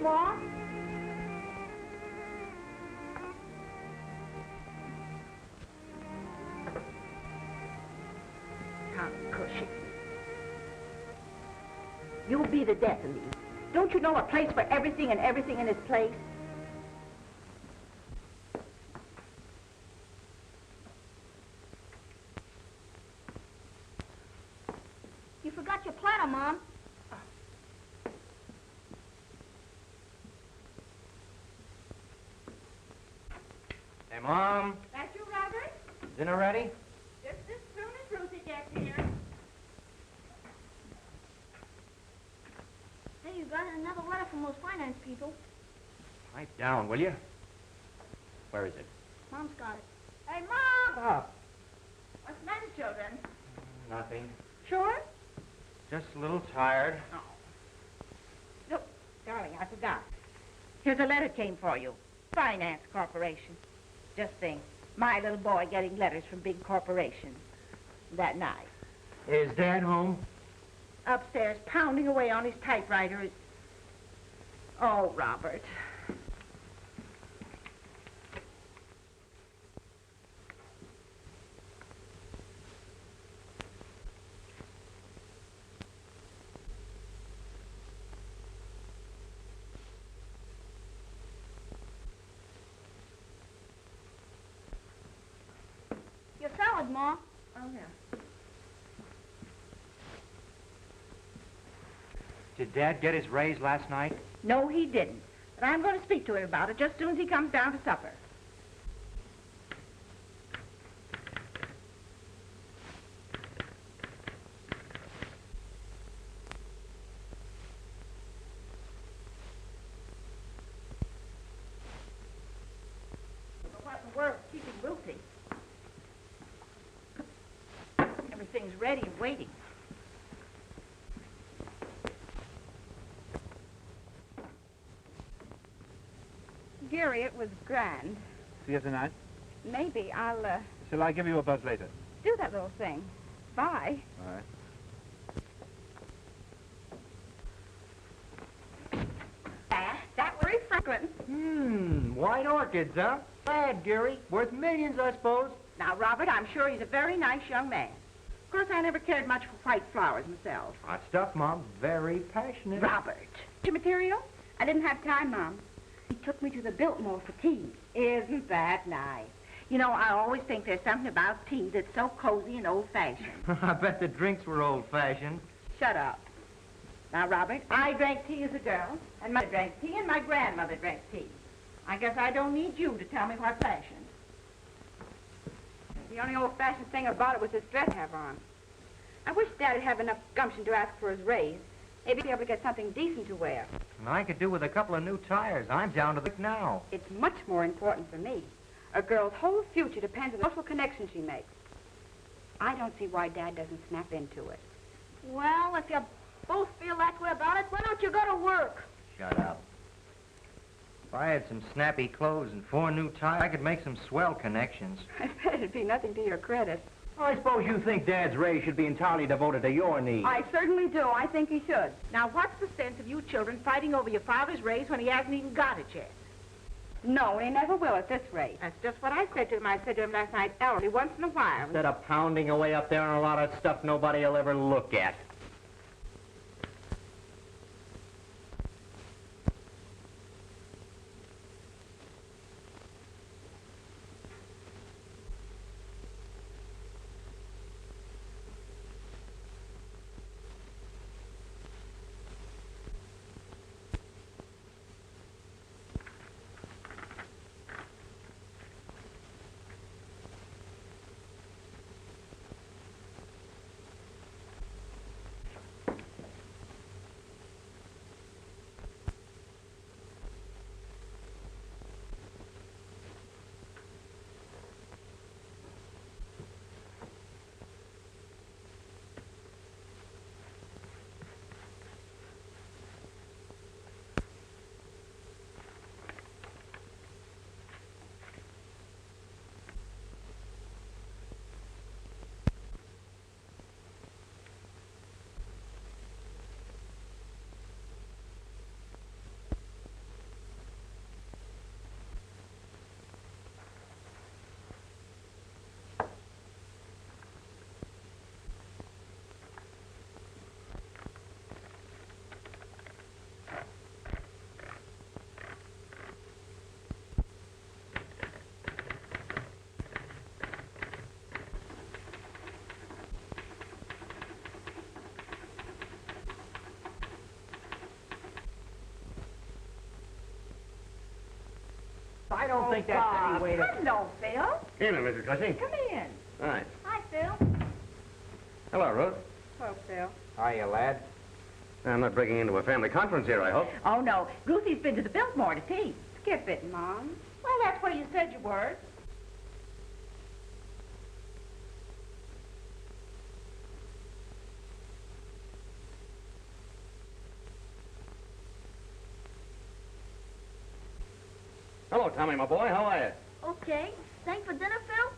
Ma? Cushing. You'll be the death of me. Don't you know a place for everything and everything in its place? You forgot your platter, Mom. Hey, Mom. That you, Robert? Dinner ready? Just as soon as Ruthie gets here. Hey, you got another letter from those finance people. Pipe down, will you? Where is it? Mom's got it. Hey, Mom! Stop. What's the matter, children? Nothing. Sure? Just a little tired. Oh. Look, darling, I forgot. Here's a letter came for you. Finance Corporation. Just think, my little boy getting letters from big corporations. That night. Is Dad home? Upstairs, pounding away on his typewriter. Oh, Robert. Your salad, Ma. Oh, yeah. Did Dad get his raise last night? No, he didn't. But I'm going to speak to him about it just as soon as he comes down to supper. What in the world is keeping Ruthie? Everything's ready and waiting. Gary, it was grand. See you tonight? Maybe I'll, Shall I give you a buzz later? do that little thing. Bye. All right. That was very Franklin. White orchids, huh? Bad, Gary. Worth millions, I suppose. Now, Robert, I'm sure he's a very nice young man. Of course, I never cared much for white flowers myself. Hot stuff, Mom. Very passionate. Robert. Your material? I didn't have time, Mom. He took me to the Biltmore for tea. Isn't that nice? You know, I always think there's something about tea that's so cozy and old-fashioned. I bet the drinks were old-fashioned. Shut up. Now, Robert, I drank tea as a girl, and my mother drank tea, and my grandmother drank tea. I guess I don't need you to tell me what's fashioned. The only old-fashioned thing about it was his dress have on. I wish Dad'd have enough gumption to ask for his raise. Maybe be able to get something decent to wear. And I could do with a couple of new tires. I'm down to the now. It's much more important for me. A girl's whole future depends on the social connections she makes. I don't see why Dad doesn't snap into it. Well, if you both feel that way about it, why don't you go to work? Shut up. If I had some snappy clothes and 4 new tires, I could make some swell connections. I bet it'd be nothing to your credit. I suppose you think Dad's raise should be entirely devoted to your needs. I certainly do. I think he should. Now, what's the sense of you children fighting over your father's raise when he hasn't even got it yet? No, and he never will at this rate. That's just what I said to him. I said to him last night, Ellery, once in a while. Instead of pounding away up there on a lot of stuff nobody will ever look at. I don't think that's any way to... Hello, Phil. In, Mrs. Cushing. Come in. Hi. Hi, Phil. Hello, Ruth. Hello, Phil. Hiya, lad. I'm not breaking into a family conference here, I hope. Oh, no. Ruthie's been to the Biltmore to tea. Skip it, Mom. Well, that's where you said you were. Hello, Tommy, my boy. How are you? Okay. Staying for dinner, Phil?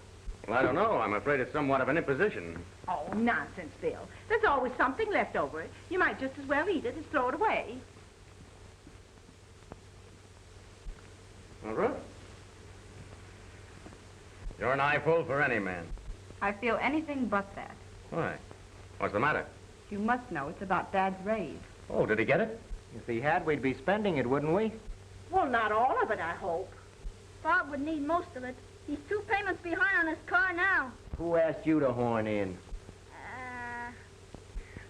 Well, I don't know. I'm afraid it's somewhat of an imposition. Oh, nonsense, Phil. There's always something left over. You might just as well eat it as throw it away. Well, Ruth? You're an eyeful for any man. I feel anything but that. Why? What's the matter? You must know it's about Dad's raise. Oh, did he get it? If he had, we'd be spending it, wouldn't we? Well, not all of it, I hope. Bob would need most of it. He's 2 payments behind on his car now. Who asked you to horn in?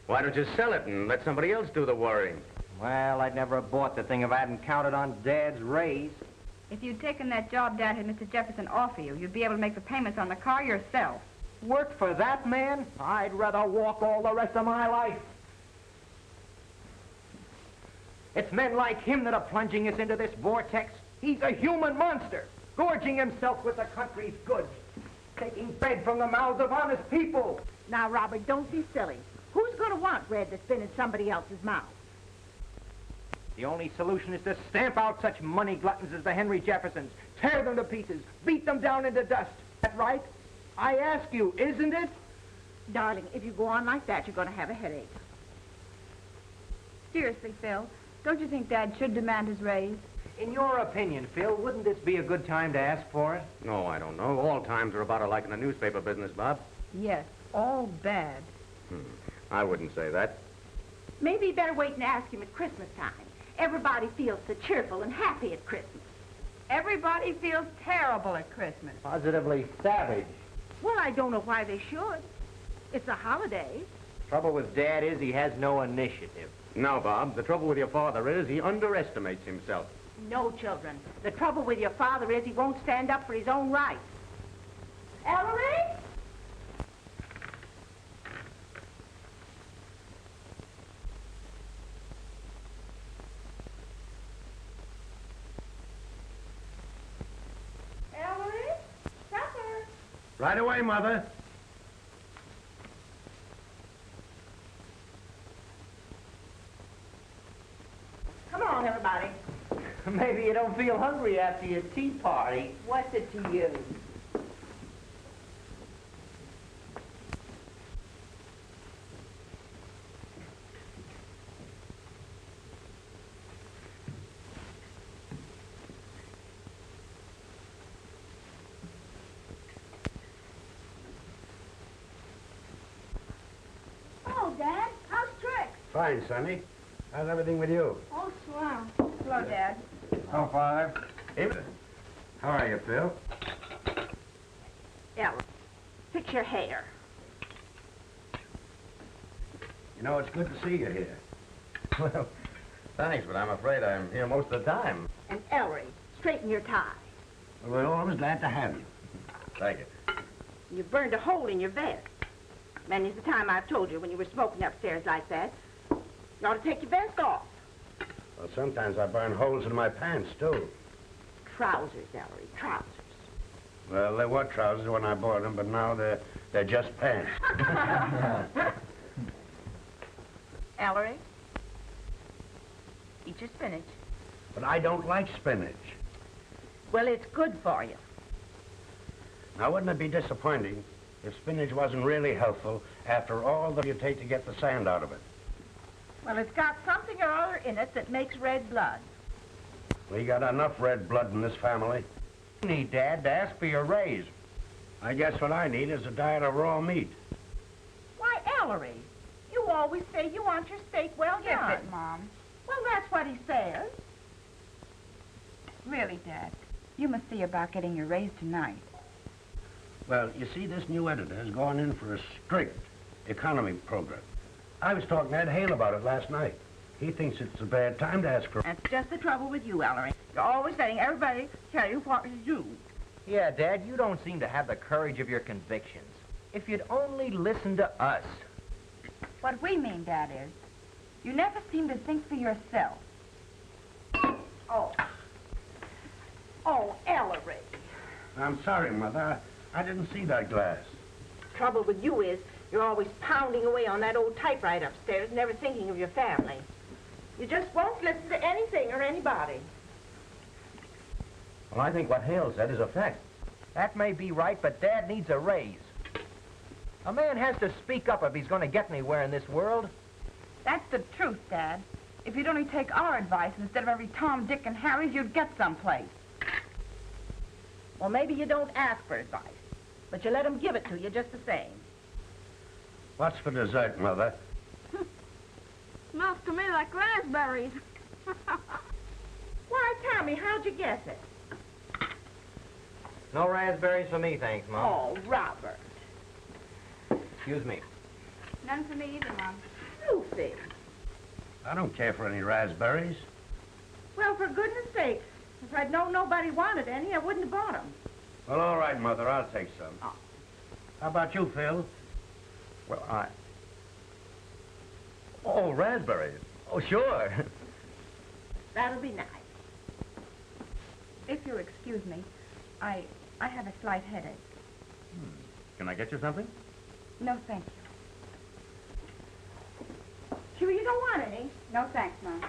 Why don't you sell it and let somebody else do the worrying? Well, I'd never have bought the thing if I hadn't counted on Dad's raise. If you'd taken that job Dad had Mr. Jefferson offer you, you'd be able to make the payments on the car yourself. Work for that man? I'd rather walk all the rest of my life. It's men like him that are plunging us into this vortex. He's a human monster, gorging himself with the country's goods, taking bread from the mouths of honest people. Now, Robert, don't be silly. Who's going to want bread that's been in somebody else's mouth? The only solution is to stamp out such money gluttons as the Henry Jeffersons, tear them to pieces, beat them down into dust. That's right. I ask you, isn't it? Darling, if you go on like that, you're going to have a headache. Seriously, Phil, don't you think Dad should demand his raise? In your opinion, Phil, wouldn't this be a good time to ask for it? No, I don't know. All times are about alike in the newspaper business, Bob. Yes, all bad. I wouldn't say that. Maybe you better wait and ask him at Christmas time. Everybody feels so cheerful and happy at Christmas. Everybody feels terrible at Christmas. Positively savage. Well, I don't know why they should. It's a holiday. Trouble with Dad is he has no initiative. No, Bob. The trouble with your father is he underestimates himself. No, children. The trouble with your father is he won't stand up for his own rights. Ellery? Ellery? Supper. Right away, Mother. Come on, everybody. Maybe you don't feel hungry after your tea party. What's it to you? Oh, Dad, how's tricks? Fine, Sonny. How's everything with you? Oh, swell. Hello, Dad. Oh, Father. How are you, Phil? Ellery, fix your hair. You know, it's good to see you here. Well, thanks, but I'm afraid I'm here most of the time. And Ellery, straighten your tie. Well, we're always glad to have you. Thank you. You burned a hole in your vest. Many's the time I've told you when you were smoking upstairs like that. You ought to take your vest off. Well, sometimes I burn holes in my pants, too. Trousers, Ellery, trousers. Well, they were trousers when I bought them, but now they're just pants. Ellery, eat your spinach. But I don't like spinach. Well, it's good for you. Now, wouldn't it be disappointing if spinach wasn't really helpful after all that you take to get the sand out of it? Well, it's got something or other in it that makes red blood. We got enough red blood in this family. You need, Dad, to ask for your raise. I guess what I need is a diet of raw meat. Why, Ellery, you always say you want your steak well Skip done. it, Mom. Well, that's what he says. Really, Dad, you must see about getting your raise tonight. Well, you see, this new editor has gone in for a strict economy program. I was talking to Ed Hale about it last night. He thinks it's a bad time to ask for... That's just the trouble with you, Ellery. You're always letting everybody tell you what to do. Yeah, Dad, you don't seem to have the courage of your convictions. If you'd only listen to us. What we mean, Dad, is you never seem to think for yourself. Oh. Oh, Ellery. I'm sorry, Mother. I didn't see that glass. Trouble with you is you're always pounding away on that old typewriter upstairs, never thinking of your family. You just won't listen to anything or anybody. Well, I think what Hale said is a fact. That may be right, but Dad needs a raise. A man has to speak up if he's going to get anywhere in this world. That's the truth, Dad. If you'd only take our advice instead of every Tom, Dick, and Harry's, you'd get someplace. Well, maybe you don't ask for advice, but you let them give it to you just the same. What's for dessert, Mother? Smells to me like raspberries. Why, Tommy, how'd you guess it? No raspberries for me, thanks, Mom. Oh, Robert. Excuse me. None for me either, Mom. Lucy. I don't care for any raspberries. Well, for goodness sake, if I'd known nobody wanted any, I wouldn't have bought them. Well, all right, Mother, I'll take some. Oh. How about you, Phil? Well, Oh, raspberries. Oh, sure. That'll be nice. If you'll excuse me, I have a slight headache. Can I get you something? No, thank you. Sure you don't want any? No, thanks, Mom.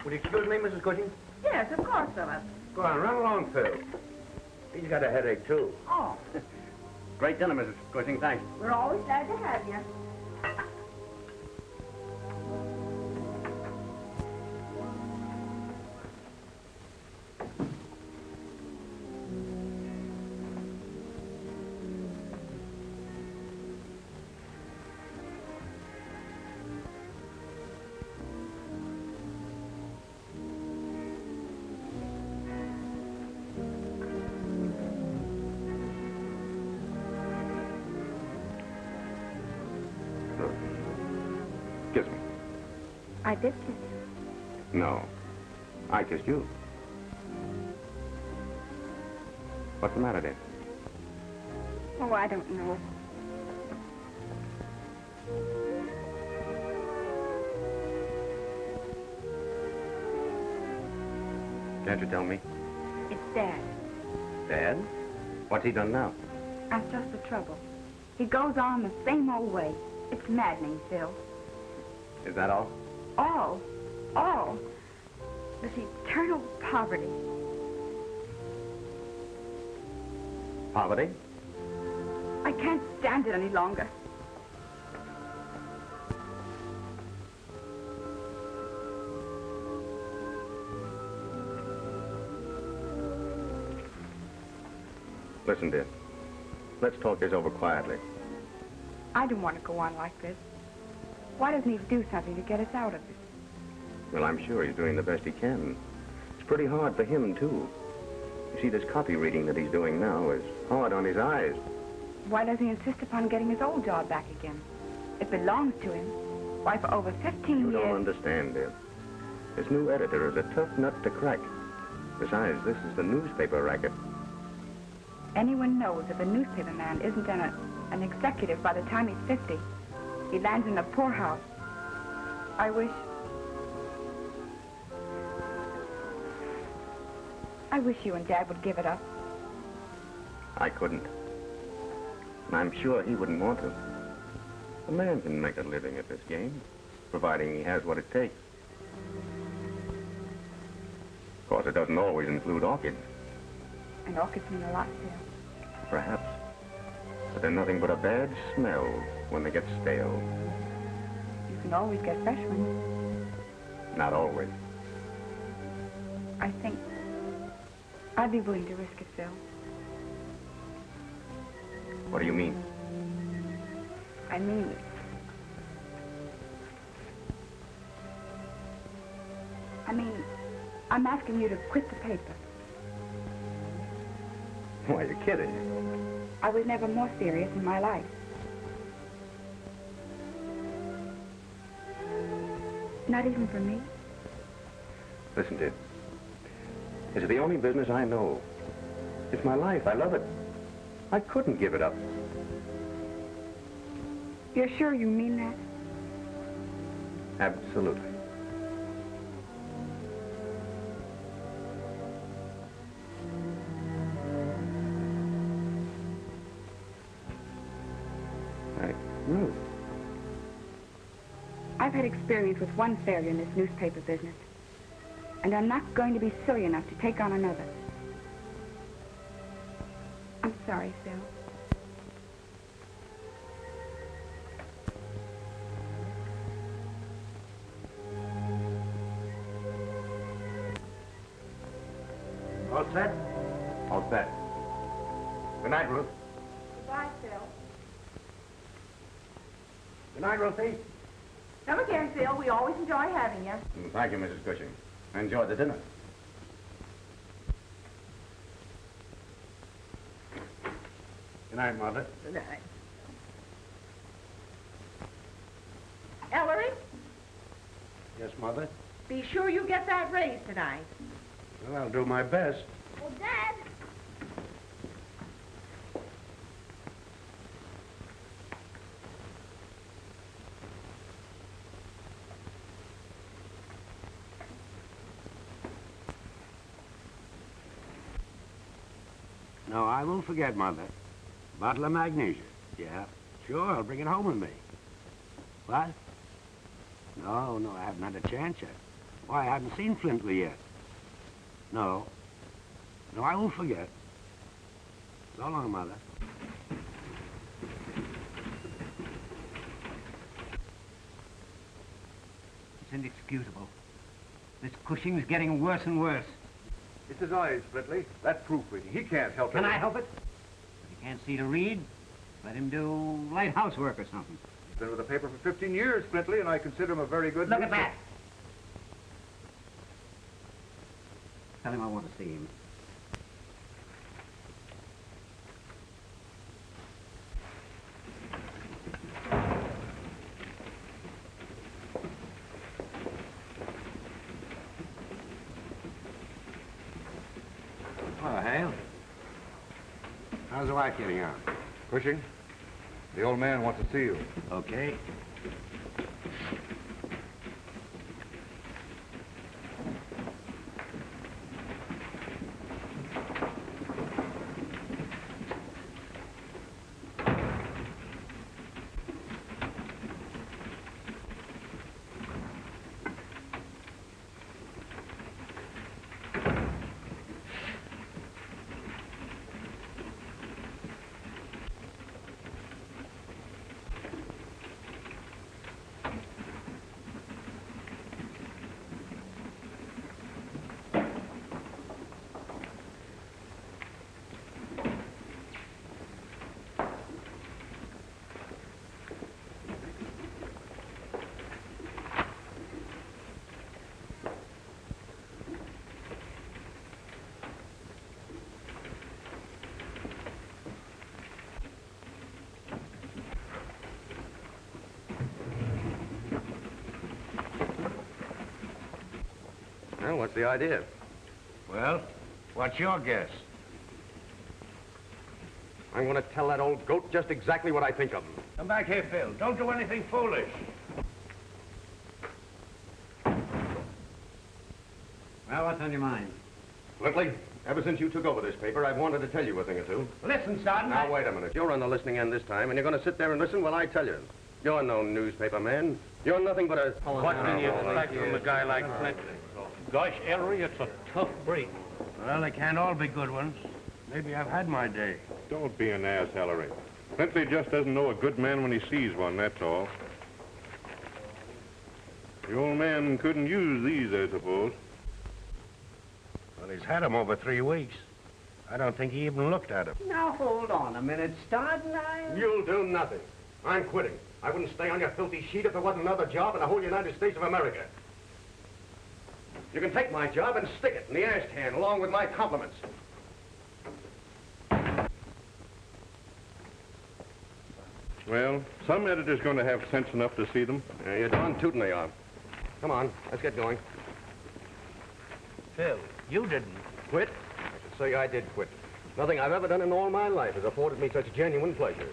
Would you excuse me, Mrs. Cushing? Yes, of course, Philip. Go on, run along, Phil. He's got a headache, too. Oh, Great dinner, Mrs. Cushing, thanks. we're always glad to have you. Kiss me. I did kiss you. No. I kissed you. What's the matter, dear? Oh, I don't know. Can't you tell me? It's Dad. Dad? What's he done now? That's just the trouble. He goes on the same old way. It's maddening, Phil. Is that all? All. This eternal poverty. Poverty? I can't stand it any longer. Listen, dear. Let's talk this over quietly. I don't want to go on like this. Why doesn't he do something to get us out of this? Well, I'm sure he's doing the best he can. It's pretty hard for him, too. You see, this copy reading that he's doing now is hard on his eyes. Why doesn't he insist upon getting his old job back again? It belongs to him. Why, for over 15 You years... don't understand, dear. This new editor is a tough nut to crack. Besides, this is the newspaper racket. Anyone knows if a newspaper man isn't an executive by the time he's 50, he lands in a poorhouse. I wish you and Dad would give it up. I couldn't. And I'm sure he wouldn't want to. A man can make a living at this game, providing he has what it takes. Of course, it doesn't always include orchids. And orchids mean a lot to him. Perhaps. But they're nothing but a bad smell when they get stale. You can always get fresh ones. Not always. I think I'd be willing to risk it, Phil. What do you mean? I mean, I'm asking you to quit the paper. Why, you're kidding. I was never more serious in my life. Not even for me. Listen, dear. It's the only business I know. It's my life. I love it. I couldn't give it up. You're sure you mean that? Absolutely. Ruth. I've had experience with one failure in this newspaper business, and I'm not going to be silly enough to take on another. I'm sorry, Phil. All set? All set. Good night, Ruth. Goodbye, Phil. Good night, Ruthie. Come again, Phil. We always enjoy having you. Thank you, Mrs. Cushing. I enjoyed the dinner. Good night, Mother. Good night. Ellery, Yes, Mother? be sure you get that raise tonight. Well, I'll do my best. Well, Dad. No, I won't forget, Mother. Bottle of magnesia. Yeah, sure, I'll bring it home with me. What? No, I haven't had a chance yet. Why, I haven't seen Flintley yet. No, I won't forget. So long, Mother. It's inexcusable. This Cushing's getting worse and worse. It's his eyes, Flintley. That proofreading. He can't help it. Can I help it? If he can't see to read, let him do light housework or something. He's been with the paper for 15 years, Flintley, and I consider him a very good Look at newspaper. that. Tell him I want to see him. Oh, Hale. How's the wife getting on? Cushing, the old man wants to see you. Okay. Well, what's the idea? Well, what's your guess? I'm going to tell that old goat just exactly what I think of him. Come back here, Phil. Don't do anything foolish. Well, what's on your mind? Flintley, ever since you took over this paper, I've wanted to tell you a thing or two. Listen, Sergeant. Now, wait a minute. You're on the listening end this time, and you're going to sit there and listen while I tell you. You're no newspaper man. You're nothing but a... What can you expect from a guy like Flintley? Gosh, Ellery, it's a tough break. Well, they can't all be good ones. Maybe I've had my day. Don't be an ass, Ellery. Flintley just doesn't know a good man when he sees one, that's all. The old man couldn't use these, I suppose. Well, he's had 'em over 3 weeks. I don't think he even looked at him. Now, hold on a minute, Starden. You'll do nothing. I'm quitting. I wouldn't stay on your filthy sheet if there wasn't another job in the whole United States of America. You can take my job and stick it in the ash can along with my compliments. Well, some editor's going to have sense enough to see them. You're darn tootin' they are. Come on, let's get going. Phil, you didn't. Quit? I should say I did quit. Nothing I've ever done in all my life has afforded me such genuine pleasure.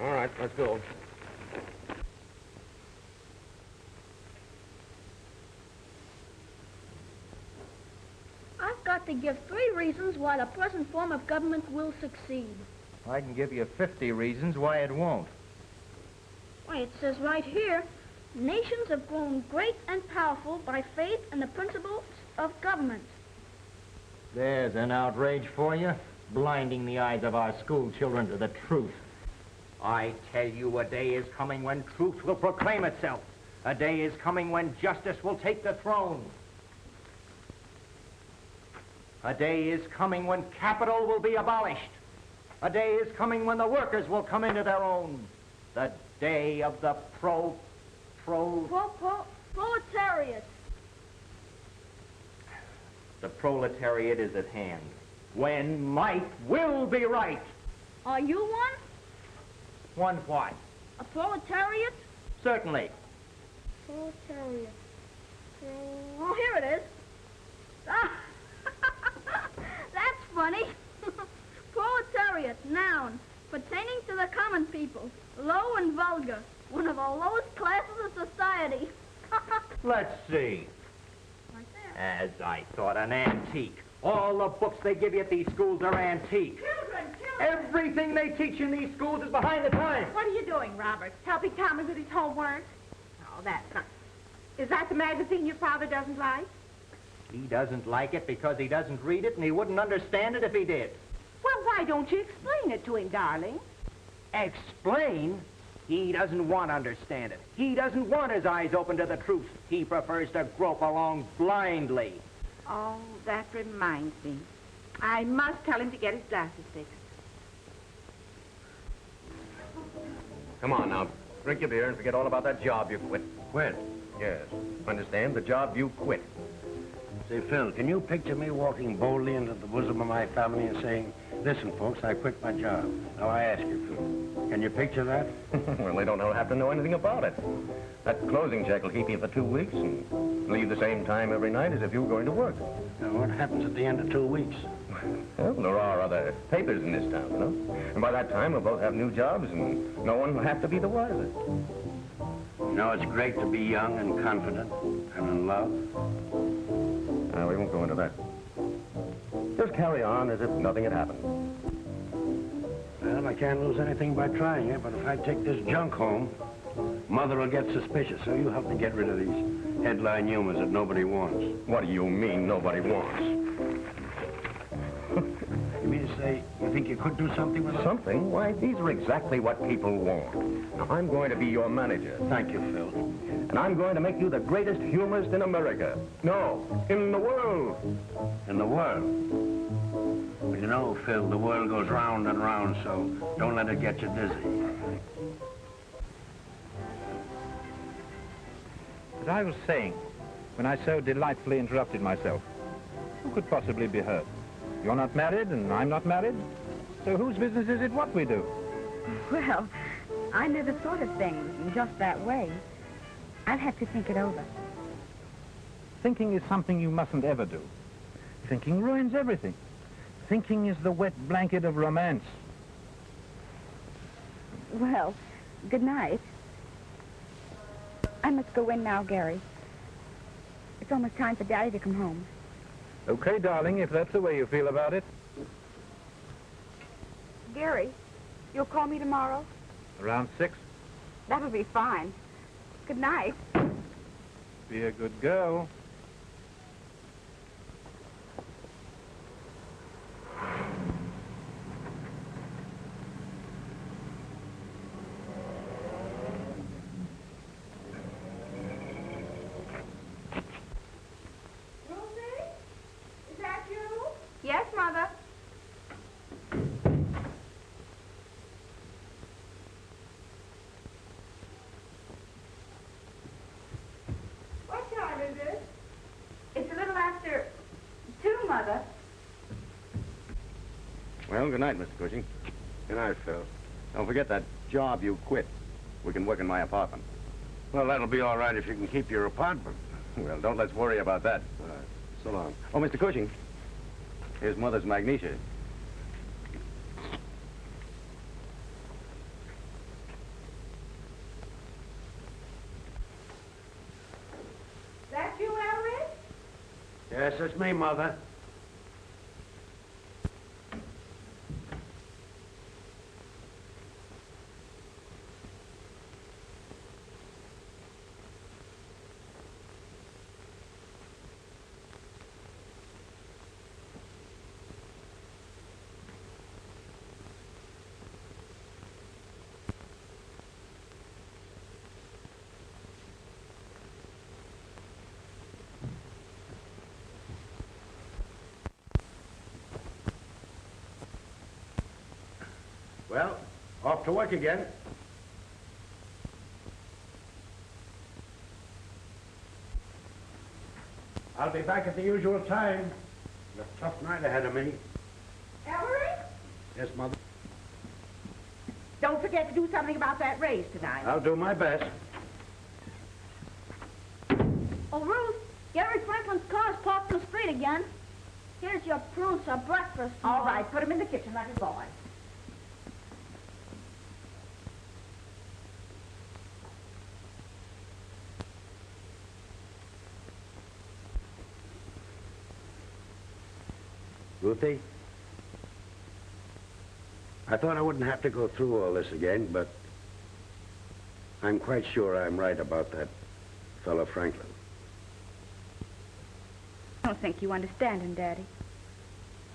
All right, let's go. I've got to give 3 reasons why the present form of government will succeed. I can give you 50 reasons why it won't. Why, it says right here, nations have grown great and powerful by faith in the principles of government. There's an outrage for you, blinding the eyes of our school children to the truth. I tell you, a day is coming when truth will proclaim itself. A day is coming when justice will take the throne. A day is coming when capital will be abolished. A day is coming when the workers will come into their own. The day of the Proletariat. The proletariat is at hand. When might will be right. Are you one? One what? A proletariat? Certainly. Proletariat. Oh, here it is. Ah, that's funny. Proletariat, noun, pertaining to the common people, low and vulgar, one of the lowest classes of society. Let's see. Right there. As I thought, an antique. All the books they give you at these schools are antique. Children! Everything they teach in these schools is behind the times. What are you doing, Robert? Helping Thomas with his homework? Oh, that's not... Is that the magazine your father doesn't like? He doesn't like it because he doesn't read it, and he wouldn't understand it if he did. Well, why don't you explain it to him, darling? Explain? He doesn't want to understand it. He doesn't want his eyes open to the truth. He prefers to grope along blindly. Oh, that reminds me. I must tell him to get his glasses fixed. Come on now. Drink your beer and forget all about that job you quit. Quit? Yes. Understand? The job you quit. Say, Phil, can you picture me walking boldly into the bosom of my family and saying, listen, folks, I quit my job. Now, I ask you, Phil, can you picture that? Well, they don't have to know anything about it. That closing check will keep you for 2 weeks and leave the same time every night as if you were going to work. Now, what happens at the end of 2 weeks? Well, there are other papers in this town, you know? And by that time, we'll both have new jobs and no one will have to be the wiser. You know, it's great to be young and confident and in love. We won't go into that. Just carry on as if nothing had happened. Well, I can't lose anything by trying it, but if I take this junk home, Mother will get suspicious, so you help me get rid of these headline humors that nobody wants. What do you mean nobody wants? You mean to say you think you could do something with them? Something? Why, these are exactly what people want. Now, I'm going to be your manager. Thank you, Phil. And I'm going to make you the greatest humorist in America. No, in the world. In the world? Well, you know, Phil, the world goes round and round, so don't let it get you dizzy. As I was saying, when I so delightfully interrupted myself, who could possibly be hurt? You're not married, and I'm not married. So whose business is it what we do? Well, I never thought of things in just that way. I'll have to think it over. Thinking is something you mustn't ever do. Thinking ruins everything. Thinking is the wet blanket of romance. Well, good night. I must go in now, Gary. It's almost time for Daddy to come home. Okay, darling, if that's the way you feel about it. Gary, you'll call me tomorrow? Around 6. That'll be fine. Good night. Be a good girl. Well, good night, Mr. Cushing. Good night, Phil. Don't forget that job you quit. We can work in my apartment. Well, that'll be all right if you can keep your apartment. Well, don't let's worry about that. So long. Oh, Mr. Cushing, here's Mother's magnesia. That you, Ellery? Yes, it's me, Mother. Well, off to work again. I'll be back at the usual time. A tough night ahead of me. Ellery? Yes, Mother? Don't forget to do something about that raise tonight. I'll do my best. Oh, Ruth, Gary Franklin's car's parked in the street again. Here's your prunes for breakfast. All right, put them in the kitchen like a boy. Ruthie? I thought I wouldn't have to go through all this again, but I'm quite sure I'm right about that fellow Franklin. I don't think you understand him, Daddy.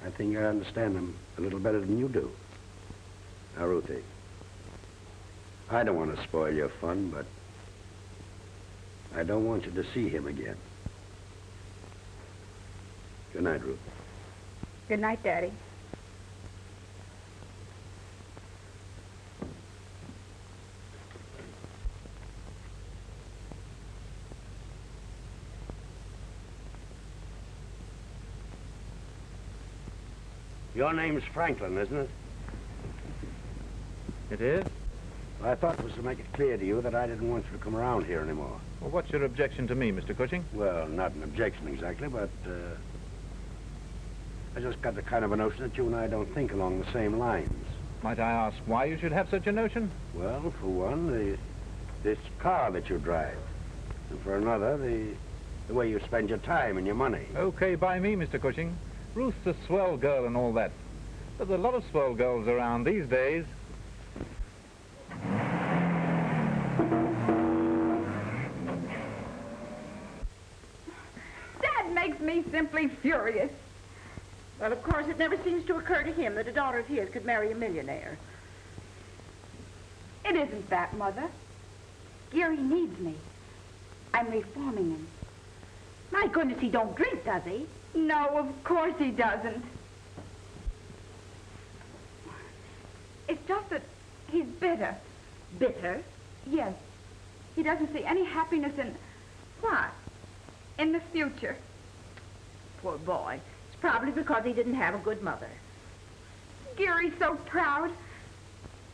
I think I understand him a little better than you do. Now, Ruthie, I don't want to spoil your fun, but I don't want you to see him again. Good night, Ruth. Good night, Daddy. Your name's Franklin, isn't it? It is? Well, I thought it was to make it clear to you that I didn't want you to come around here anymore. Well, what's your objection to me, Mr. Cushing? Well, not an objection exactly, but I just got the kind of a notion that you and I don't think along the same lines. Might I ask why you should have such a notion? Well, for one, this car that you drive. And for another, the way you spend your time and your money. Okay by me, Mr. Cushing. Ruth's a swell girl and all that. But there's a lot of swell girls around these days. Dad makes me simply furious. Well, of course, it never seems to occur to him that a daughter of his could marry a millionaire. It isn't that, Mother. Gary needs me. I'm reforming him. My goodness, he don't drink, does he? No, of course he doesn't. It's just that he's bitter. Bitter? Yes. He doesn't see any happiness in... What? In the future. Poor boy. It's probably because he didn't have a good mother. Gary's so proud.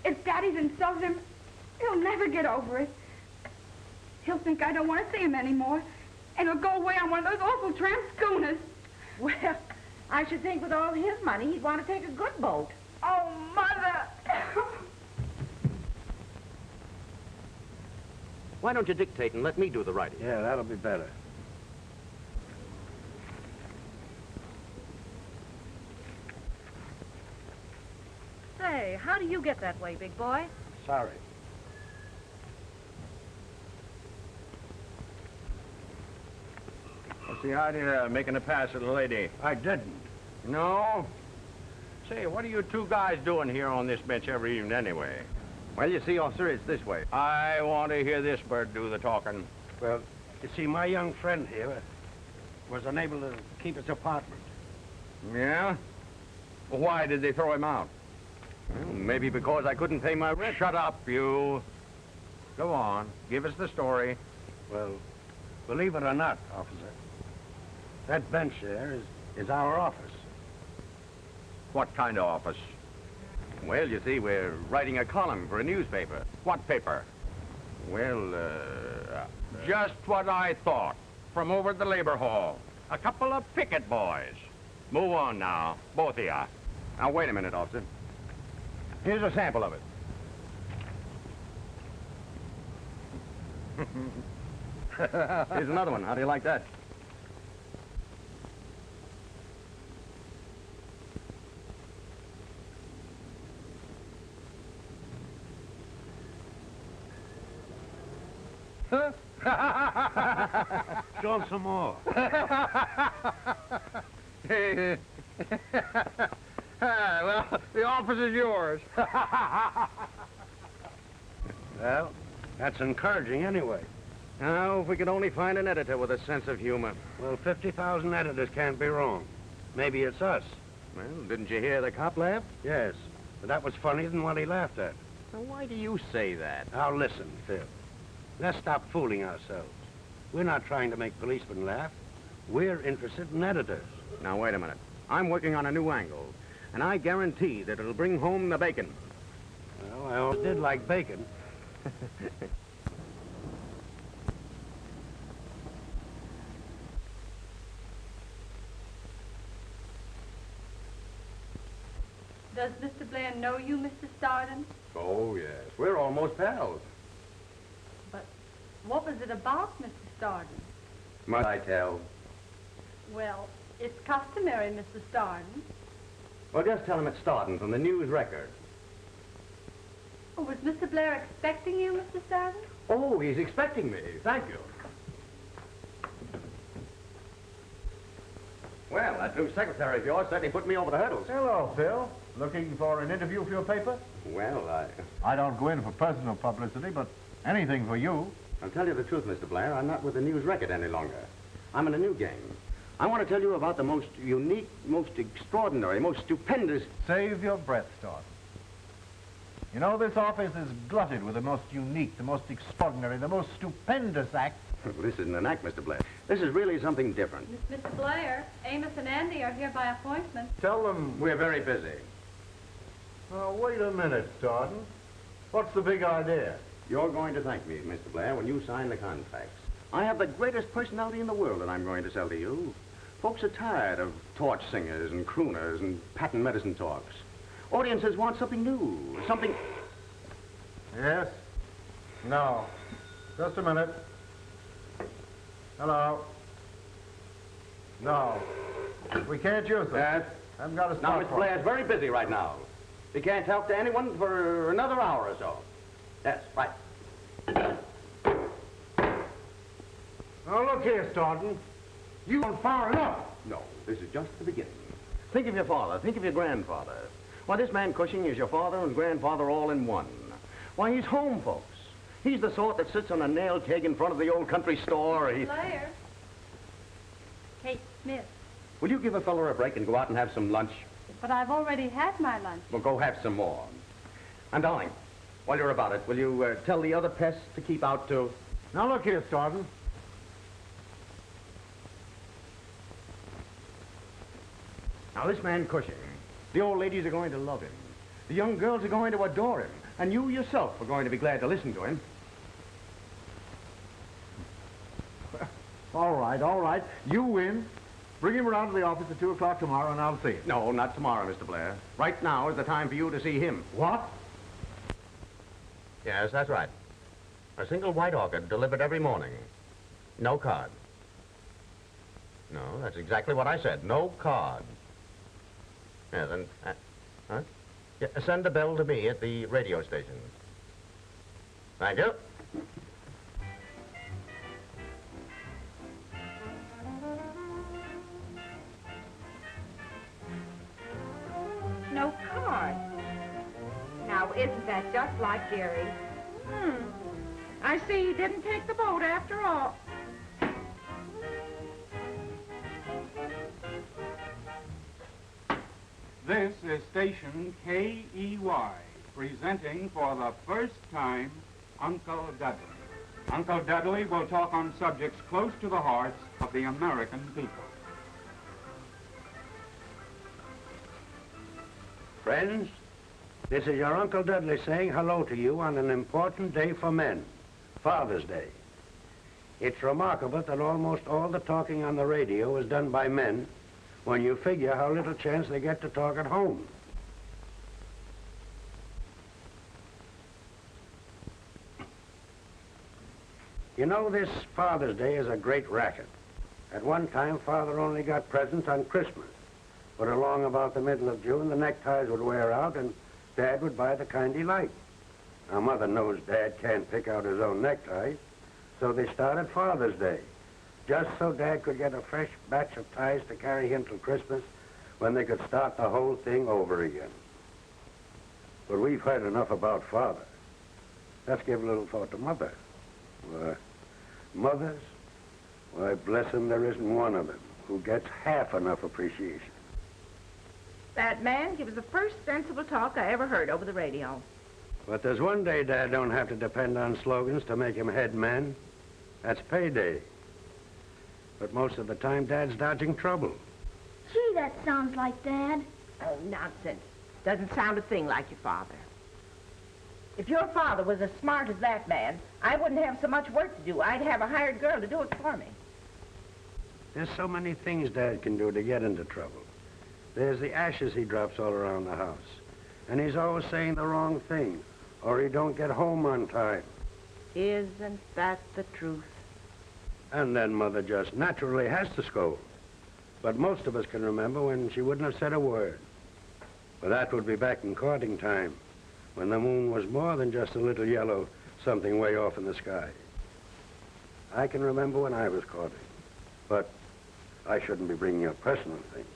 If Daddy's insulted him, he'll never get over it. He'll think I don't want to see him anymore, and he'll go away on one of those awful tramp schooners. Well, I should think with all his money, he'd want to take a good boat. Oh, Mother! Why don't you dictate and let me do the writing? Yeah, that'll be better. Say, how do you get that way, big boy? Sorry. What's the idea of making a pass at a lady? I didn't. No? Say, what are you two guys doing here on this bench every evening anyway? Well, you see, officer, it's this way. I want to hear this bird do the talking. Well, you see, my young friend here was unable to keep his apartment. Yeah? Well, why did they throw him out? Well, maybe because I couldn't pay my rent. Shut up, you. Go on. Give us the story. Well, believe it or not, officer, that bench there is our office. What kind of office? Well, you see, we're writing a column for a newspaper. What paper? Well, just what I thought. From over at the Labor Hall. A couple of picket boys. Move on now, both of ya. Now, wait a minute, officer. Here's a sample of it. Here's another one. How do you like that? Show him some more. Well, the office is yours. Well, that's encouraging anyway. Now, if we could only find an editor with a sense of humor. Well, 50,000 editors can't be wrong. Maybe it's us. Well, didn't you hear the cop laugh? Yes, but that was funnier than what he laughed at. Now, why do you say that? Now, listen, Phil. Let's stop fooling ourselves. We're not trying to make policemen laugh. We're interested in editors. Now, wait a minute. I'm working on a new angle, and I guarantee that it'll bring home the bacon. Well, I always did like bacon. Does Mr. Blair know you, Mr. Stardon? Oh, yes. We're almost pals. But what was it about, Mr. Stardon? Must I tell? Well, it's customary, Mr. Stardon. Well, just tell him it's Stardon from the News Record. Oh, was Mr. Blair expecting you, Mr. Stardon? Oh, he's expecting me. Thank you. Well, that new secretary of yours certainly put me over the hurdles. Hello, Phil. Looking for an interview for your paper? Well, I don't go in for personal publicity, but anything for you. I'll tell you the truth, Mr. Blair. I'm not with the News Record any longer. I'm in a new game. I want to tell you about the most unique, most extraordinary, most stupendous... Save your breath, Stardon. You know, this office is glutted with the most unique, the most extraordinary, the most stupendous act. This isn't an act, Mr. Blair. This is really something different. Mr. Blair, Amos and Andy are here by appointment. Tell them... We're very busy. Oh, wait a minute, Stardon. What's the big idea? You're going to thank me, Mr. Blair, when you sign the contracts. I have the greatest personality in the world that I'm going to sell to you. Folks are tired of torch singers and crooners and patent medicine talks. Audiences want something new, something... Yes? No. Just a minute. Hello? No. We can't use them. Yes? I haven't got a Now, spot Mr. for Blair's very busy right now. He can't talk to anyone for another hour or so. Yes, right. Now, look here, Stardon. You went far enough. No, this is just the beginning. Think of your father. Think of your grandfather. Why, this man Cushing is your father and grandfather all in one. Why, he's home, folks. He's the sort that sits on a nail keg in front of the old country store. Blair. Kate Smith. Will you give a fella a break and go out and have some lunch? But I've already had my lunch. Well, go have some more. And, darling, while you're about it, will you tell the other pests to keep out, too? Now, look here, Stardon. Now, this man Cushing, the old ladies are going to love him. The young girls are going to adore him. And you yourself are going to be glad to listen to him. All right. You win. Bring him around to the office at 2 o'clock tomorrow, and I'll see him. No, not tomorrow, Mr. Blair. Right now is the time for you to see him. What? Yes, that's right. A single white orchid delivered every morning. No card. No, that's exactly what I said. No card. Yeah, then... huh? Yeah, send a bill to me at the radio station. Thank you. No card. Now, isn't that just like Gary? I see he didn't take the boat after all. This is station KEY, presenting for the first time Uncle Dudley. Uncle Dudley will talk on subjects close to the hearts of the American people. Friends, This is your Uncle Dudley saying hello to you on an important day for men, Father's Day. It's remarkable that almost all the talking on the radio is done by men when you figure how little chance they get to talk at home. You know, this Father's Day is a great racket. At one time, Father only got presents on Christmas. But along about the middle of June, the neckties would wear out and Dad would buy the kind he liked. Now, Mother knows Dad can't pick out his own neckties, so they started Father's Day, just so Dad could get a fresh batch of ties to carry him till Christmas when they could start the whole thing over again. But we've heard enough about Father. Let's give a little thought to Mother. Why, mothers, why, bless them, there isn't one of them who gets half enough appreciation. That man gives the first sensible talk I ever heard over the radio. But there's one day Dad don't have to depend on slogans to make him head man. That's payday. But most of the time, Dad's dodging trouble. Gee, that sounds like Dad. Oh, nonsense. Doesn't sound a thing like your father. If your father was as smart as that man, I wouldn't have so much work to do. I'd have a hired girl to do it for me. There's so many things Dad can do to get into trouble. There's the ashes he drops all around the house. And he's always saying the wrong thing, or he don't get home on time. Isn't that the truth? And then Mother just naturally has to scold. But most of us can remember when she wouldn't have said a word. But that would be back in courting time, when the moon was more than just a little yellow something way off in the sky. I can remember when I was courting, but I shouldn't be bringing up personal things.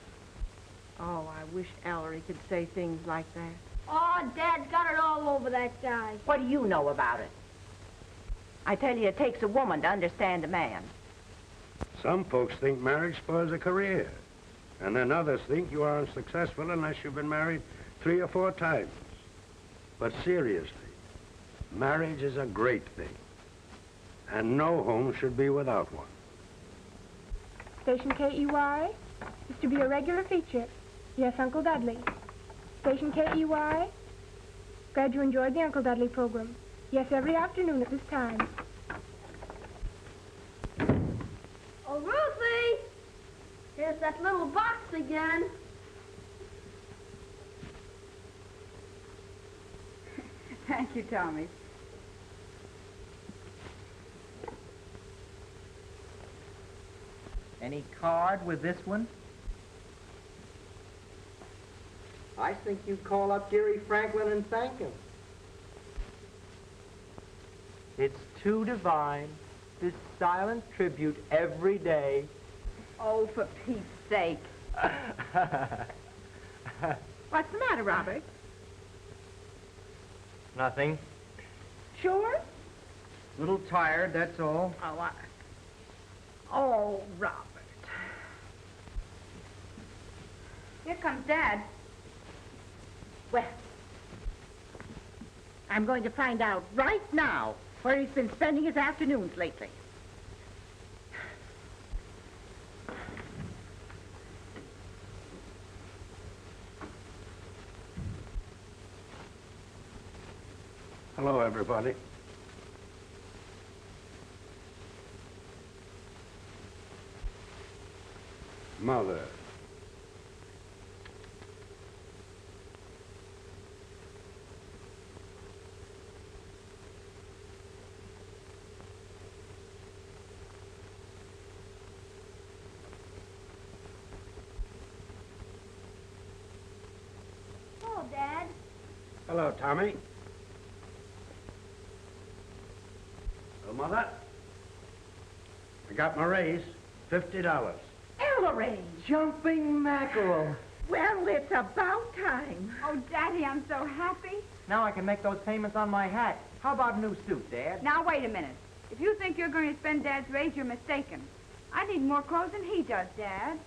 Oh, I wish Ellery could say things like that. Oh, Dad's got it all over that guy. What do you know about it? I tell you, it takes a woman to understand a man. Some folks think marriage spoils a career, and then others think you aren't successful unless you've been married 3 or 4 times. But seriously, marriage is a great thing, and no home should be without one. Station KEY is to be a regular feature. Yes, Uncle Dudley. Station KEY. Glad you enjoyed the Uncle Dudley program. Yes, every afternoon at this time. Oh, Ruthie! Here's that little box again. Thank you, Tommy. Any card with this one? I think you'd call up Geary Franklin and thank him. It's too divine, this silent tribute every day. Oh, for Pete's sake. What's the matter, Robert? Nothing. Sure? A little tired, that's all. Oh, Robert. Here comes Dad. Well, I'm going to find out right now where he's been spending his afternoons lately. Hello, everybody. Mother. Hello, Dad. Hello, Tommy. Well, Mother, I got my raise, $50. Ellery! Jumping mackerel. Well, it's about time. Oh, Daddy, I'm so happy. Now I can make those payments on my hat. How about a new suit, Dad? Now, wait a minute. If you think you're going to spend Dad's raise, you're mistaken. I need more clothes than he does, Dad.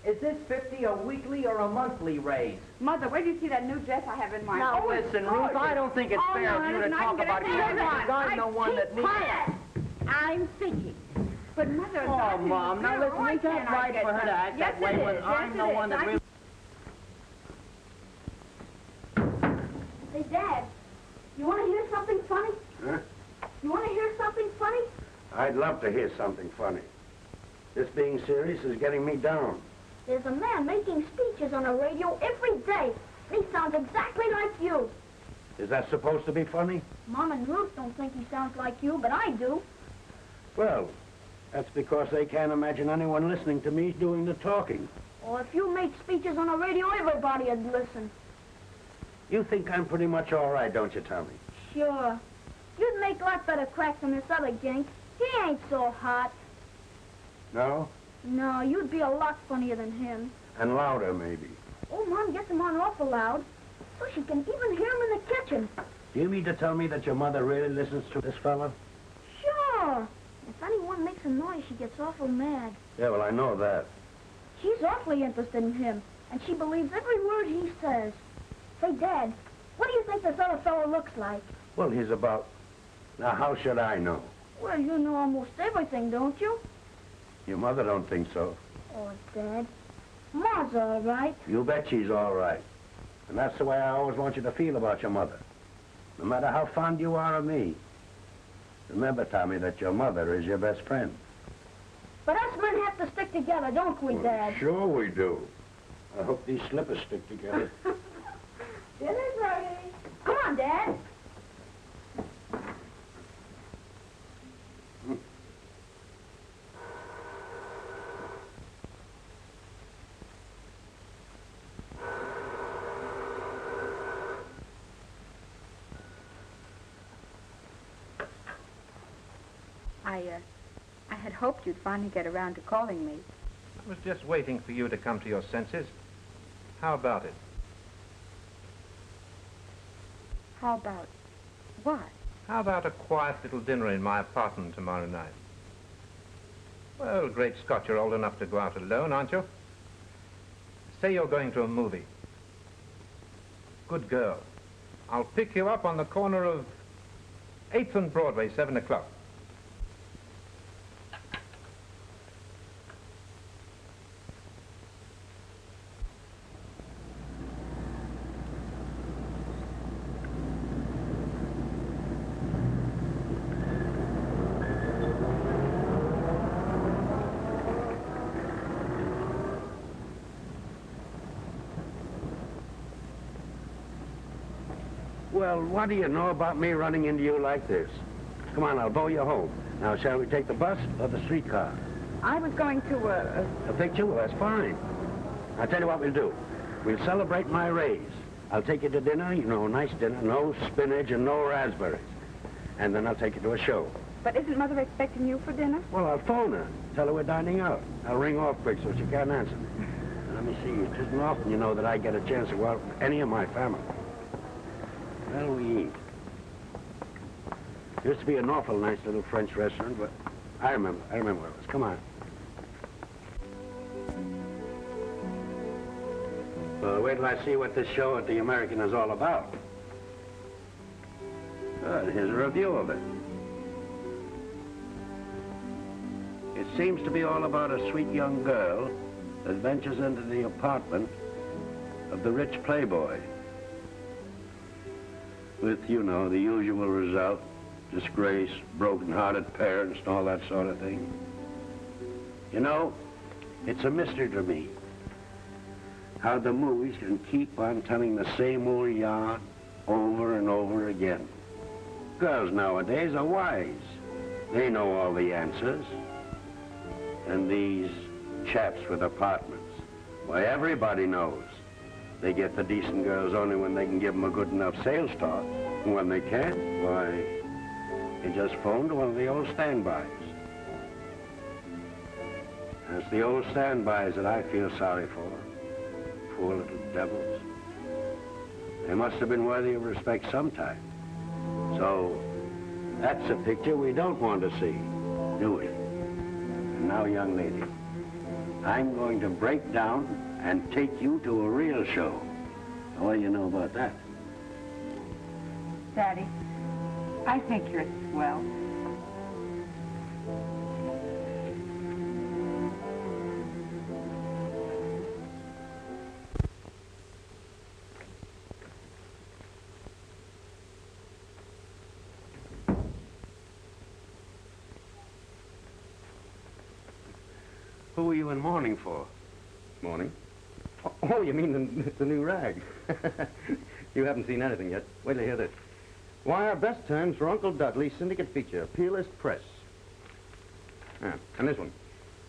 Is this 50 a weekly or a monthly raise? Mother, where do you see that new dress I have in my... Now, Oh, it's listen, Ruth, I don't think it's fair no, for you to listen, I talk can get about anything clothes. I want. I'm the one that needs... Quiet! I'm thinking. But, Mother... Oh, Mom, now listen, is that right for her to act that way when I'm the one that really... You want to hear something funny? Huh? You want to hear something funny? I'd love to hear something funny. This being serious is getting me down. There's a man making speeches on the radio every day. He sounds exactly like you. Is that supposed to be funny? Mom and Ruth don't think he sounds like you, but I do. Well, that's because they can't imagine anyone listening to me doing the talking. Or if you made speeches on the radio, everybody'd listen. You think I'm pretty much all right, don't you, Tommy? Sure. You'd make a lot better cracks than this other gink. He ain't so hot. No? No, you'd be a lot funnier than him. And louder, maybe. Oh, Mom gets him on awful loud, so she can even hear him in the kitchen. Do you mean to tell me that your mother really listens to this fella? Sure. If anyone makes a noise, she gets awful mad. Yeah, well, I know that. She's awfully interested in him, and she believes every word he says. Say, Dad, what do you think this other fellow looks like? Well, he's about... Now, how should I know? Well, you know almost everything, don't you? Your mother don't think so. Oh, Dad, Ma's all right. You bet she's all right. And that's the way I always want you to feel about your mother. No matter how fond you are of me. Remember, Tommy, that your mother is your best friend. But us men have to stick together, don't we, Dad? Sure we do. I hope these slippers stick together. Dinner's ready. Come on, Dad. I had hoped you'd finally get around to calling me. I was just waiting for you to come to your senses. How about it? How about what? How about a quiet little dinner in my apartment tomorrow night? Well, great Scott, you're old enough to go out alone, aren't you? Say you're going to a movie. Good girl. I'll pick you up on the corner of 8th and Broadway, 7 o'clock. Well, what do you know about me running into you like this? Come on, I'll bow you home. Now, shall we take the bus or the streetcar? I was going to, A picture? Well, that's fine. I'll tell you what we'll do. We'll celebrate my raise. I'll take you to dinner, you know, nice dinner, no spinach and no raspberries. And then I'll take you to a show. But isn't Mother expecting you for dinner? Well, I'll phone her. Tell her we're dining out. I'll ring off quick so she can't answer. Let me see. It isn't often, you know, that I get a chance to go out with any of my family. Where'll we eat? Used to be an awful nice little French restaurant, but I remember where it was. Come on. Well, wait till I see what this show at the American is all about. Good, here's a review of it. It seems to be all about a sweet young girl that ventures into the apartment of the rich playboy. With, you know, the usual result, disgrace, broken-hearted parents, and all that sort of thing. You know, it's a mystery to me how the movies can keep on telling the same old yarn over and over again. Girls nowadays are wise. They know all the answers. And these chaps with apartments, why, everybody knows. They get the decent girls only when they can give them a good enough sales start. And when they can't, why, they just phone to one of the old standbys. And it's the old standbys that I feel sorry for. Poor little devils. They must have been worthy of respect sometime. So, that's a picture we don't want to see, do we? And now, young lady, I'm going to break down and take you to a real show. What do you know about that? Daddy, I think you're swell. Who are you in mourning for? Morning. Oh, you mean the new rag? You haven't seen anything yet. Wait till you hear this. Why, our best terms for Uncle Dudley's syndicate feature, Peerless Press. Ah, and this one.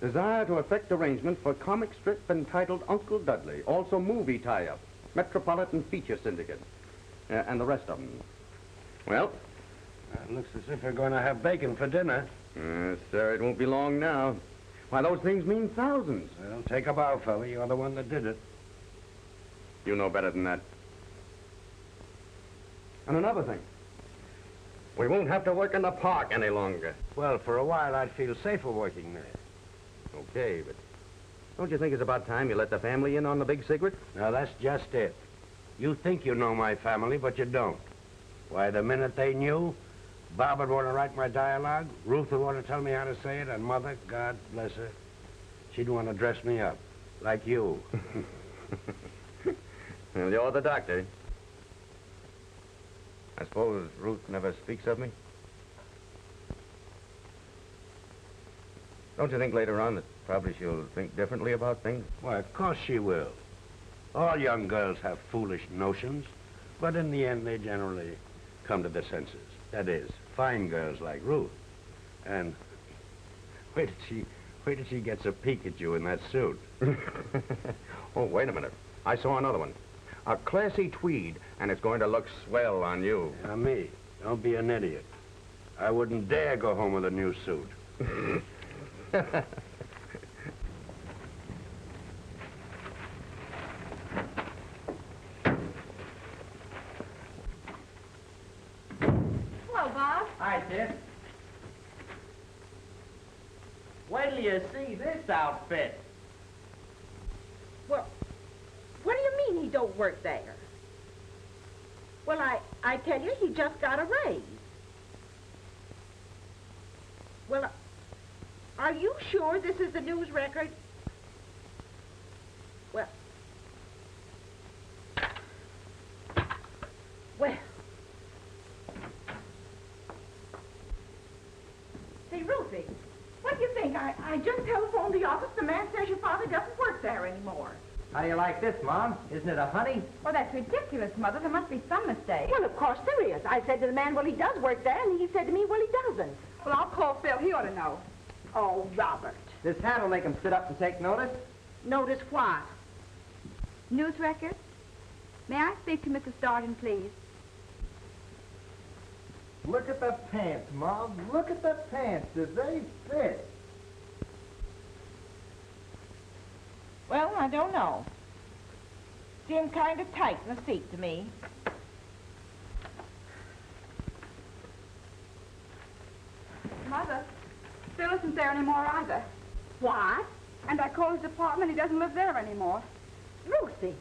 Desire to effect arrangement for comic strip entitled Uncle Dudley. Also movie tie-up. Metropolitan Feature Syndicate. And the rest of them. Well? It looks as if we're going to have bacon for dinner. Sir, it won't be long now. Why, those things mean thousands. Well, take a bow, fella. You're the one that did it. You know better than that. And another thing. We won't have to work in the park any longer. Well, for a while, I'd feel safer working there. Okay, but don't you think it's about time you let the family in on the big secret? Now, that's just it. You think you know my family, but you don't. Why, the minute they knew, Bob would want to write my dialogue, Ruth would want to tell me how to say it, and Mother, God bless her, she'd want to dress me up, like you. Well, you're the doctor. I suppose Ruth never speaks of me? Don't you think later on that probably she'll think differently about things? Why, of course she will. All young girls have foolish notions, but in the end they generally come to their senses. That is, fine girls like Ruth. And wait till she gets a peek at you in that suit. Oh, wait a minute. I saw another one. A classy tweed, and it's going to look swell on you. Now, me. Don't be an idiot. I wouldn't dare go home with a new suit. Hello, Bob. Hi, Sis. Wait till you see this outfit. Well, what do you mean he don't work there? Well, I tell you, he just got a raise. Well, are you sure this is the news record? Well, say, Ruthie, what do you think? I just telephoned the office. The man says your father doesn't work there anymore. How do you like this, Mom? Isn't it a honey? Well, that's ridiculous, Mother. There must be some mistake. Well, of course there is. I said to the man, well, he does work there, and he said to me, well, he doesn't. Well, I'll call Phil. He ought to know. Oh, Robert. This hat will make him sit up and take notice. Notice what? News record? May I speak to Mrs. Darden, please? Look at the pants, Mom. Look at the pants. Do they fit? Well, I don't know. Seem kind of tight in the seat to me. Mother, Phil isn't there anymore either. What? And I called his apartment. He doesn't live there anymore. Lucy.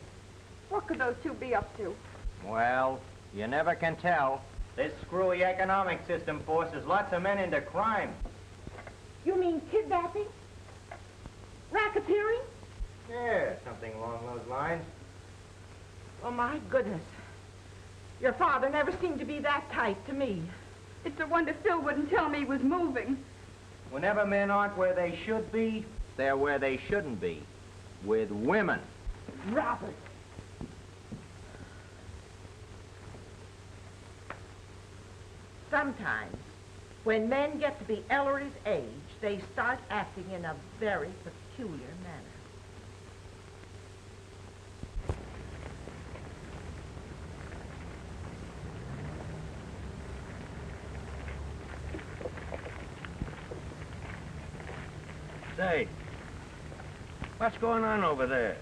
What could those two be up to? Well, you never can tell. This screwy economic system forces lots of men into crime. You mean kidnapping? Racketeering? Yeah, something along those lines. Oh, my goodness. Your father never seemed to be that tight to me. It's a wonder Phil wouldn't tell me he was moving. Whenever men aren't where they should be, they're where they shouldn't be. With women. Robert. Sometimes, when men get to be Ellery's age, they start acting in a very peculiar manner. Say, what's going on over there?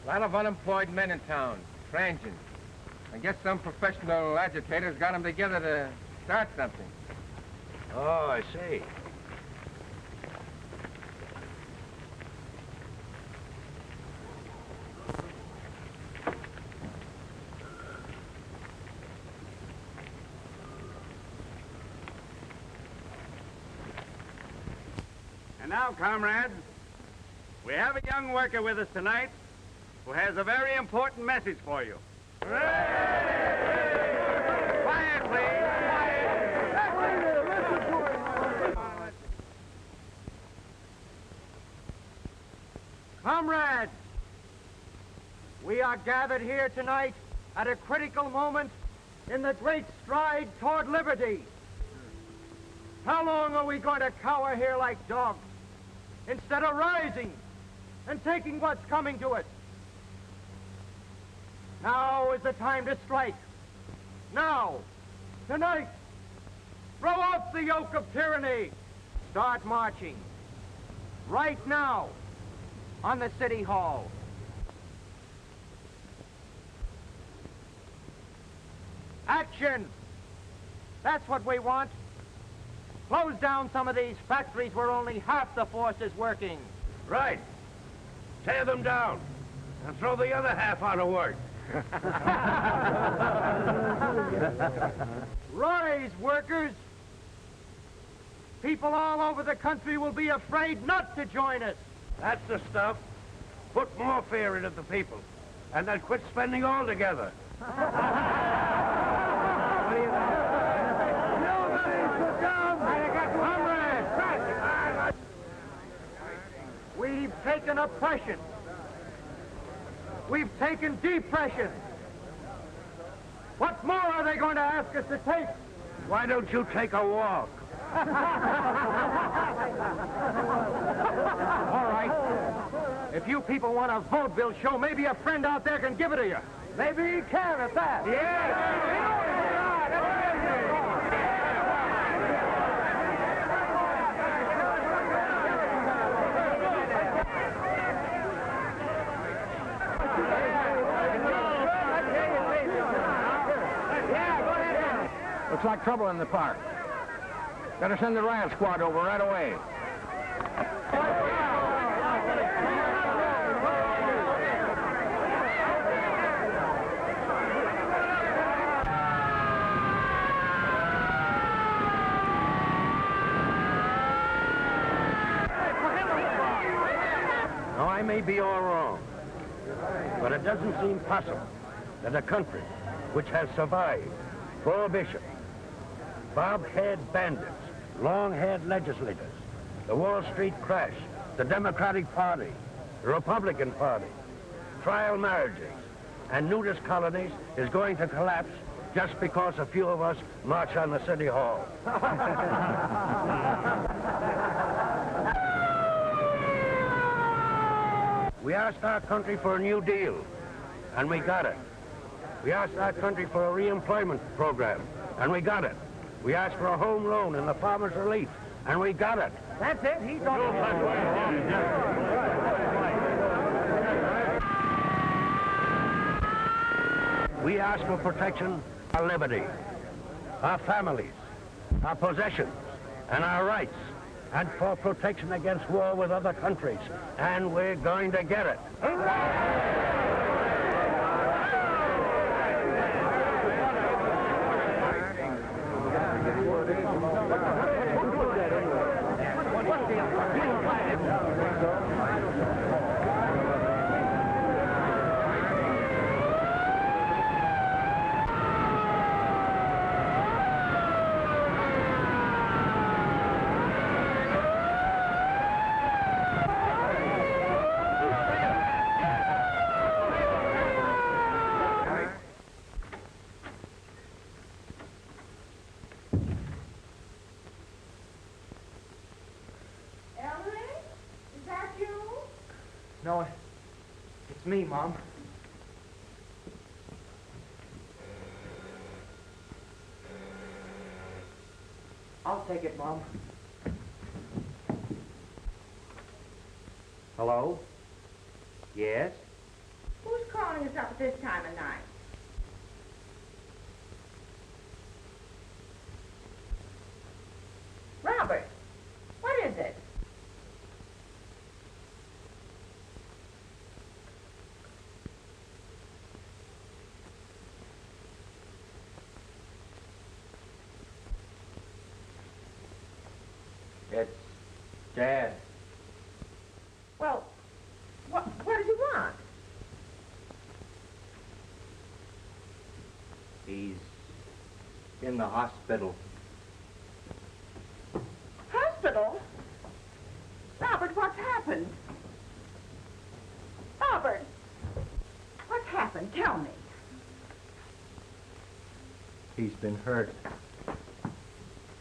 A lot of unemployed men in town, transients. I guess some professional agitators got them together to start something. Oh, I see. And now, comrades, we have a young worker with us tonight who has a very important message for you. Quiet, please. Quiet. are gathered here tonight at a critical moment in the great stride toward liberty. How long are we going to cower here like dogs instead of rising and taking what's coming to us? Now is the time to strike. Now, tonight, throw off the yoke of tyranny. Start marching. Right now, on the City Hall. Action! That's what we want. Close down some of these factories where only half the force is working. Right. Tear them down and throw the other half out of work. Rise, workers! People all over the country will be afraid not to join us. That's the stuff. Put more fear into the people, and they'll quit spending altogether. We've taken oppression. We've taken depression. What more are they going to ask us to take? Why don't you take a walk? All right. If you people want a vote bill show, maybe a friend out there can give it to you. Maybe he can at that. Looks like trouble in the park. Gotta send the riot squad over right away. Now, I may be all wrong, but it doesn't seem possible that a country which has survived prohibition, bob-haired bandits, long-haired legislators, the Wall Street crash, the Democratic Party, the Republican Party, trial marriages, and nudist colonies is going to collapse just because a few of us march on the City Hall. We asked our country for a New Deal, and we got it. We asked our country for a reemployment program, and we got it. We asked for a home loan and the farmer's relief, and we got it. That's it. He's on We asked for protection, our liberty, our families, our possessions, and our rights, and for protection against war with other countries, and we're going to get it. No, it's me, Mom. I'll take it, Mom. Hello? Yes? Who's calling us up at this time of night? Robert, what is it? It's Dad. Well, what does he want? He's in the hospital. Hospital? Robert, what's happened? Robert, what's happened? tell me. He's been hurt.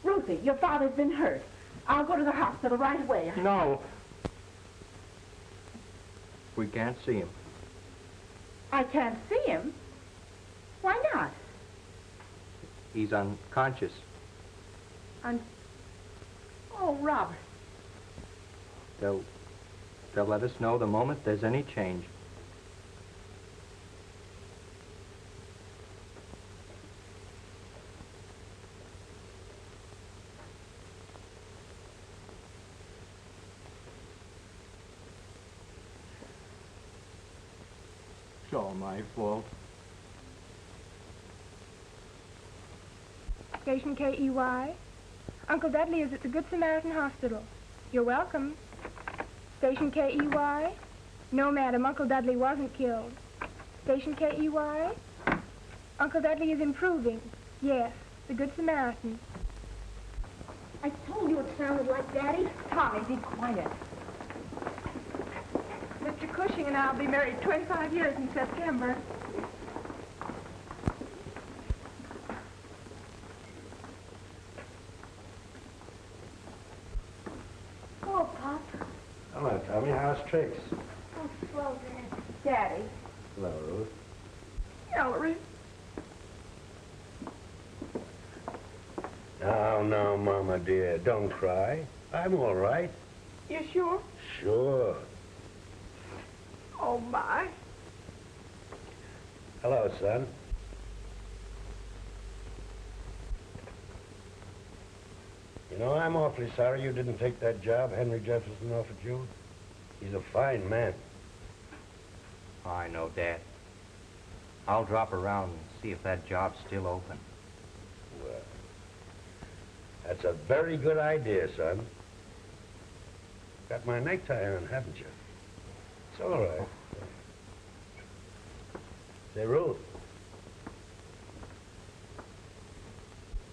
Ruthie, your father's been hurt. I'll go to the hospital right away. No. We can't see him. I can't see him? Why not? He's unconscious. Oh, Robert. They'll let us know the moment there's any change. It's all my fault. Station KEY. Uncle Dudley is at the Good Samaritan Hospital. You're welcome. Station KEY. No, madam, Uncle Dudley wasn't killed. Station KEY. Uncle Dudley is improving. Yes, the Good Samaritan. I told you it sounded like Daddy. Tommy, be quiet. Mr. Cushing and I'll be married 25 years in September. Oh, Pop. Hello, Tommy. How's Trix? Oh, slow, Dad. Daddy. Hello, Ruth. Ellery. No, Mama dear. Don't cry. I'm all right. You sure? Sure. Oh, my. Hello, son. You know, I'm awfully sorry you didn't take that job Henry Jefferson offered you. He's a fine man. I know, Dad. I'll drop around and see if that job's still open. Well, that's a very good idea, son. Got my necktie on, haven't you? It's all right. Say, Ruth,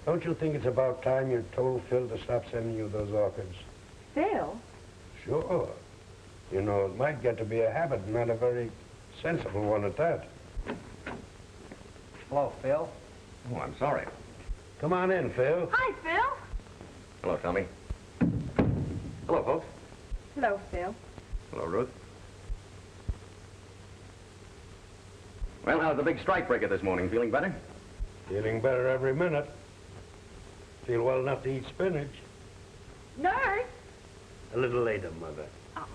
don't you think it's about time you told Phil to stop sending you those orchids? Phil? Sure. You know, it might get to be a habit, and not a very sensible one at that. Hello, Phil. Oh, I'm sorry. Come on in, Phil. Hi, Phil. Hello, Tommy. Hello, folks. Hello, Phil. Hello, Ruth. Well, how's the big strikebreaker this morning? Feeling better? Feeling better every minute. Feel well enough to eat spinach. Nurse? A little later, Mother. Oh.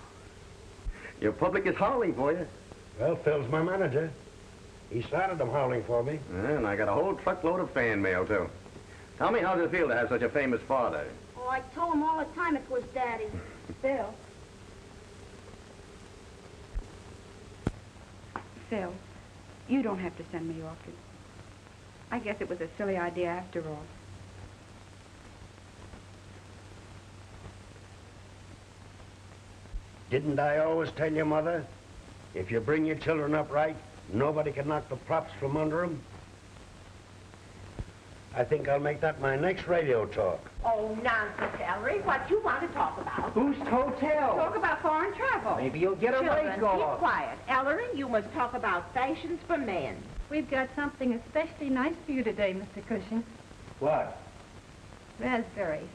Your public is howling for you. Well, Phil's my manager. He started them howling for me. And I got a whole truckload of fan mail, too. Tell me, how does it feel to have such a famous father? Oh, I told him all the time it was Daddy. Phil. Phil, you don't have to send me orchids. I guess it was a silly idea after all. Didn't I always tell you, Mother? If you bring your children up right, nobody can knock the props from under them. I think I'll make that my next radio talk. Oh, nonsense, Ellery. What you want to talk about? Whose hotel? Talk about foreign travel. Maybe you'll get a Children, raise keep off. quiet. Ellery, you must talk about fashions for men. We've got something especially nice for you today, Mr. What? Raspberries.